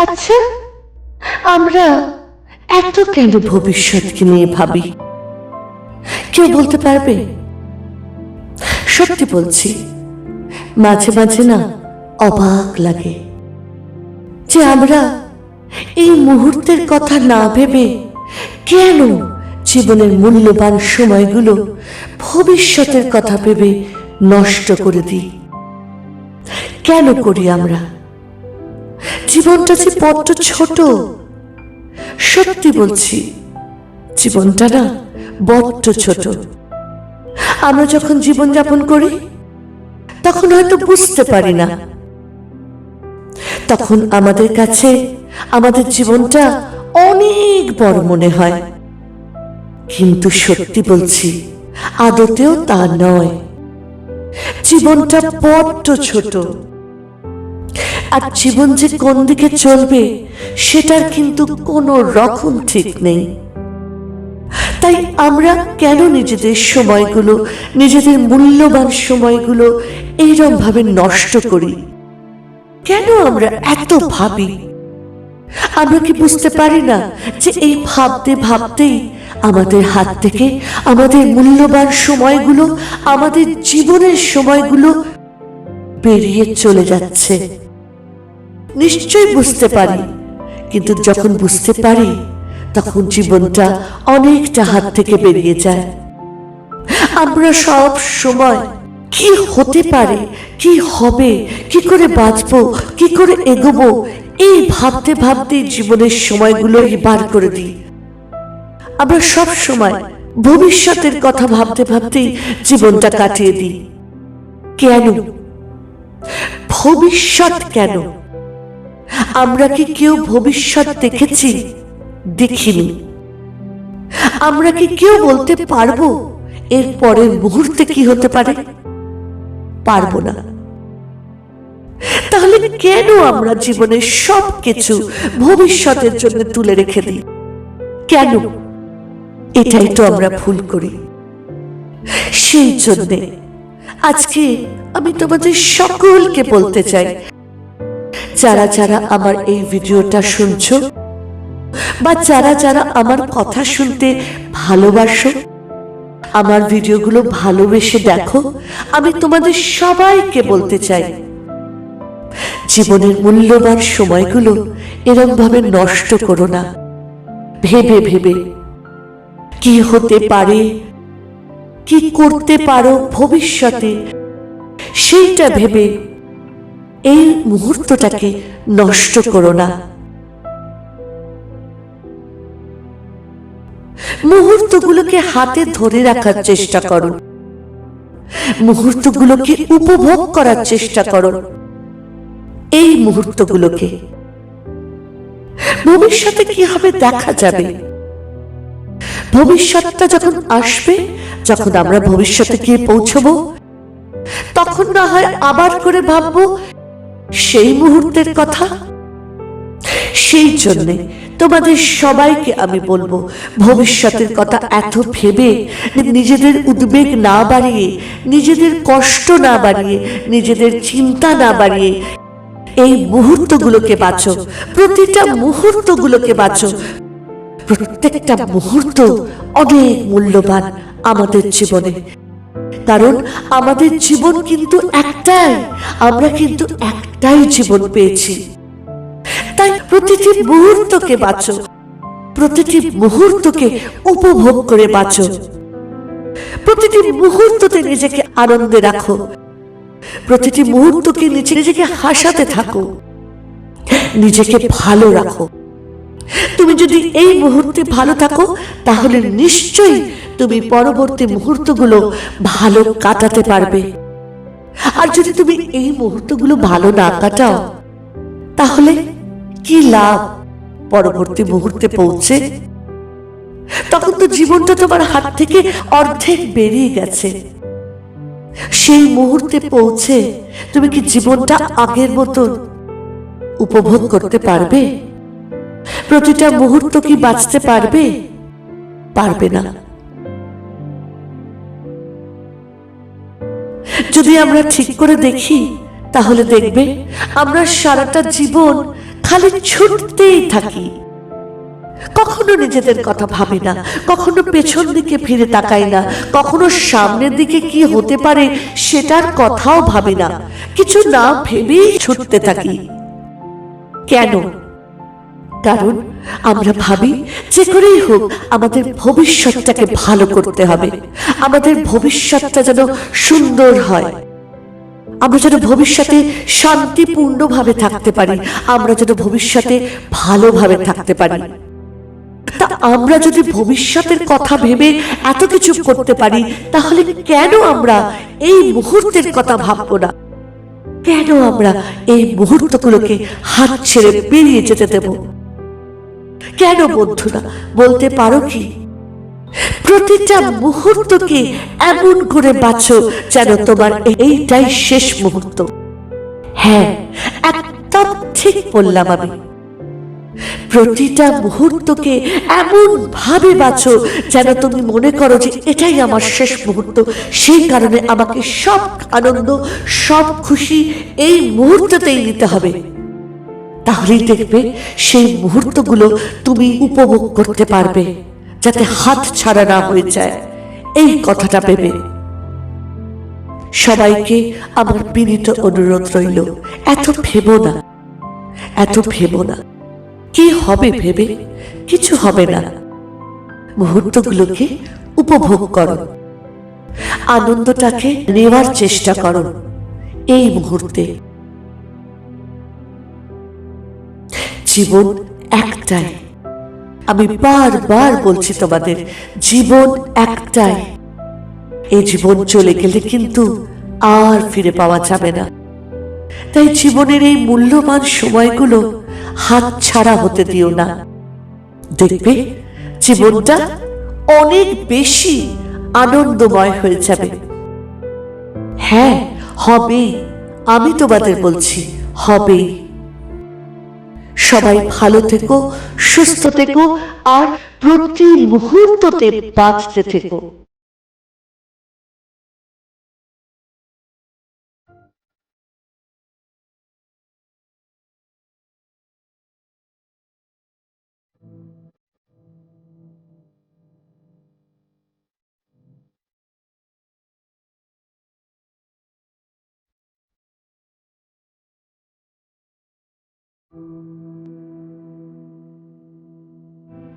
আচ্ছা, আমরা এত কেন ভবিষ্যৎকে নিয়ে ভাবি? কেউ বলতে পারবে? সত্যি বলছি, মাঝে মাঝে না অবাক লাগে যে আমরা এই মুহূর্তের কথা না ভেবে কেন জীবনের মূল্যবান সময়গুলো ভবিষ্যতের কথা ভেবে নষ্ট করে দিই। কেন করি আমরা? জীবনটা যে বড্ড ছোট। সত্যি বলছি, জীবনটা না বড্ড ছোট। আমরা যখন জীবনযাপন করি তখন হয়তো বুঝতে পারি না, তখন আমাদের কাছে আমাদের জীবনটা অনেক বড় মনে হয়। কিন্তু সত্যি বলছি, আদতেও তা নয়। জীবনটা বড্ড ছোট, আর জীবন যে কোন দিকে চলবে সেটার কিন্তু কোনো রকম ঠিক নেই। তাই আমরা কেন নিজেদের সময়গুলো, নিজেদের মূল্যবান সময়গুলো এইরকম ভাবে নষ্ট করি? কেন আমরা এত ভাবি? আমরা কি বুঝতে পারি না যে এই ভাবতে ভাবতেই আমাদের হাত থেকে আমাদের মূল্যবান সময়গুলো, আমাদের জীবনের সময়গুলো বেরিয়ে চলে যাচ্ছে? নিশ্চয়ই বুঝতে পারি, কিন্তু যখন বুঝতে পারি তখন জীবনটা অনেকটা হাত থেকে বেরিয়ে যায়। আমরা সব সময় কি হতে পারে, কি হবে, কি করে বাঁচবো, কি করে এগোবো, এই ভাবতে ভাবতে জীবনের সময়গুলো বার করে দিই। আমরা সব সময় ভবিষ্যতের কথা ভাবতে ভাবতেই জীবনটা কাটিয়ে দিই। কেন? ভবিষ্যৎ কেন? আমরা কি কেউ ভবিষ্যৎ দেখেছি? দেখিনি। আমরা কি কেউ বলতে পারবো এর পরের মুহূর্তে কি হতে পারে? পারবো না। তাহলে কেন আমরা জীবনের সবকিছু ভবিষ্যতের জন্য তুলে রেখে দিই? কেন? এটাই তো আমরা ভুল করি। সেই জন্যে আজকে আমি তোমাদের সকলকে বলতে চাই, যারা যারা আমার এই ভিডিওটা শুনছো বা যারা যারা আমার কথা শুনতে ভালোবাসো, আমার ভিডিওগুলো ভালোবেসে দেখো, আমি তোমাদের সবাইকে বলতে চাই, জীবনের মূল্যবান সময়গুলো এরকম ভাবে নষ্ট করো না। ভেবে ভেবে কি হতে পারে, কি করতে পারো ভবিষ্যতে, সেইটা ভেবে এই মুহূর্তটাকে নষ্ট করো না। মুহূর্তগুলোকে হাতে ধরে রাখার চেষ্টা করো, মুহূর্তগুলোকে উপভোগ করার চেষ্টা করো। এই মুহূর্তগুলোকে ভবিষ্যতে কি হবে দেখা যাবে। ভবিষ্যৎটা যখন আসবে, যখন আমরা ভবিষ্যতে গিয়ে পৌঁছবো, তখন না হয় আবার করে ভাববো সেই মুহূর্তের কথা। সেই জন্যে তোমাদের সবাইকে আমি বলবো, ভবিষ্যতের কথা এত ভেবে নিজেদের উদ্বেগ না বাড়িয়ে, নিজেদের কষ্ট না বাড়িয়ে, নিজেদের চিন্তা না বাড়িয়ে এই মুহূর্তগুলোকে বাঁচো। প্রতিটা মুহূর্তগুলোকে বাঁচো। প্রত্যেকটা মুহূর্ত অনেক মূল্যবান আমাদের জীবনে, কারণ আমাদের জীবন কিন্তু একটাই। আমরা কিন্তু একটাই জীবন পেয়েছি। তাই প্রতিটি মুহূর্তকে বাঁচো, প্রতিটি মুহূর্তকে উপভোগ করে বাঁচো। প্রতিটি মুহূর্ততে নিজেকে আনন্দে রাখো, প্রতিটি মুহূর্তকে নিজেকে হাসাতে থাকো, নিজেকে ভালো রাখো। তুমি যদি এই মুহূর্তে ভালো থাকো, তাহলে নিশ্চয়ই তুমি পরবর্তী মুহূর্তগুলো ভালো কাটাতে পারবে। আর যদি তুমি এই মুহূর্তগুলো ভালো না কাটাও, তাহলে কি লাভ পরবর্তী মুহূর্তে পৌঁছে? তখন তো জীবনটা তোমার হাত থেকে অর্ধেক বেরিয়ে গেছে। সেই মুহূর্তে পৌঁছে তুমি কি জীবনটা আগের মতো উপভোগ করতে পারবে? প্রতিটা মুহূর্ত কি বাঁচতে পারবে? পারবে না। যদি আমরা ঠিক করে দেখি, তাহলে দেখবে আমরা সারাটা জীবন খালি ছুটতেই থাকি, কখনো নিজেদের কথা ভাবি না, কখনো পেছন দিকে ফিরে তাকাই না, কখনো সামনের দিকে কি হতে পারে সেটার কথাও ভাবি না, কিছু না ভেবেই ছুটতে থাকি। কেন? কারণ আমরা ভাবি যে করেই হোক আমাদের ভবিষ্যৎটাকে ভালো করতে হবে, আমাদের ভবিষ্যৎটা যেন সুন্দর হয়, আমরা যেন ভবিষ্যতে শান্তিপূর্ণভাবে থাকতে পারি, আমরা যেন ভবিষ্যতে ভালোভাবে থাকতে পারি। তা আমরা যদি ভবিষ্যতের কথা ভেবে এত কিছু করতে পারি, তাহলে কেন আমরা এই মুহূর্তের কথা ভাববো না? কেন আমরা এই মুহূর্তগুলোকে হাত ছেড়ে বেরিয়ে যেতে দেব? কেন বন্ধুরা, বলতে পারো কি? প্রতিটা মুহূর্তকে এমন করে বাঁচো যেন তোমার এইটাই শেষ মুহূর্ত। হ্যাঁ, একদম ঠিক বললাম আমি। প্রতিটা মুহূর্তকে এমন ভাবে বাঁচো যেন তুমি মনে করো যে এটাই আমার শেষ মুহূর্ত, সেই কারণে আমাকে সব আনন্দ, সব খুশি এই মুহূর্ততেই নিতে হবে। তাহলেই দেখবে সেই মুহূর্তগুলো তুমি উপভোগ করতে পারবে, যাতে হাত ছাড়া না হয়ে যায়, এই কথাটা ভেবে। সবাইকে আমার বিনীত অনুরোধ রইল, এত ভেবো না, এত ভেবো না। কি হবে ভেবে? কিছু হবে না। মুহূর্তগুলোকে উপভোগ করো, আনন্দটাকে নেওয়ার চেষ্টা করো এই মুহূর্তে। জীবন একটাই, আমি বারবার বলছি তোমাদের, জীবন একটাই। এই জীবন চলে গেলে কিন্তু আর ফিরে পাওয়া যাবে না। তাই জীবনের এই মূল্যবান সময়গুলো হাত ছাড়া হতে দিও না। দেখবে জীবনটা অনেক বেশি আনন্দময় হয়ে যাবে। হ্যাঁ, হবেই, আমি তোমাদের বলছি, হবেই। সবাই ভালো থেকো, সুস্থ থেকো, আর প্রতি মুহূর্ততে বাঁচতে থেকো।